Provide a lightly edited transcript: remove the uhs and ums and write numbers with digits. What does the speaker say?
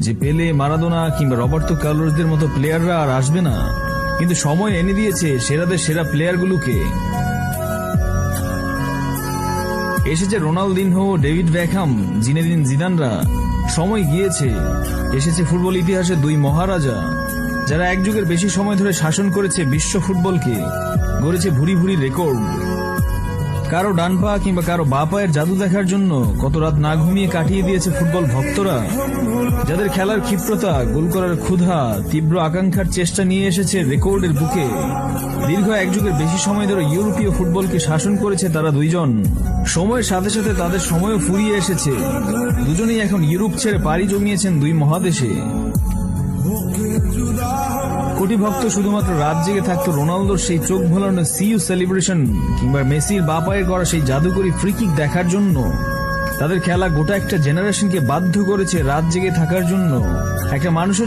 যে পেলে, মারাদোনা কিংবা রবার্তো কার্লোসদের মতো প্লেয়াররা আর আসবে না, কিন্তু সময় এনে দিয়েছে সেরাদের সেরা প্লেয়ারগুলোকে। এসেছে রোনালদিনহো, ডেভিড বেকহাম, জিনেদিন জিদানরা। সময় গিয়েছে, এসেছে ফুটবল ইতিহাসে দুই মহারাজা, যারা এক যুগের বেশি সময় ধরে শাসন করেছে বিশ্ব ফুটবলকে, গড়েছে ভুরি ভুরি রেকর্ড। কারো ডান পা কিংবা কারো বা পায়ের জাদু দেখার জন্য কত রাত না ঘুমিয়ে কাটিয়ে দিয়েছে ফুটবল ভক্তরা, যাদের খেলার ক্ষিপ্রতা, গোল করার ক্ষুধা, তীব্র আকাঙ্ক্ষার চেষ্টা নিয়ে এসেছে রেকর্ডের বুকে। দীর্ঘ এক যুগের বেশি সময় ধরে ইউরোপীয় ফুটবলকে শাসন করেছে তারা দুইজন। সময়ের সাথে সাথে তাদের সময়ও ফুরিয়ে এসেছে। দুজনেই এখন ইউরোপ ছেড়ে পাড়ি জমিয়েছেন দুই মহাদেশে। কোটি ভক্ত শুধুমাত্র রাত জেগে থাকতো রোনালদোর সেই চোখ ভোলানো সিইউ সেলিব্রেশন কিংবা মেসির বা পায়ে করা সেই জাদুকরী ফ্রি কিক দেখার জন্য। তাদের খেলা গোটা একটা জেনারেশনকে বাধ্য করেছে রাত জেগে থাকার জন্য। একটা মানুষের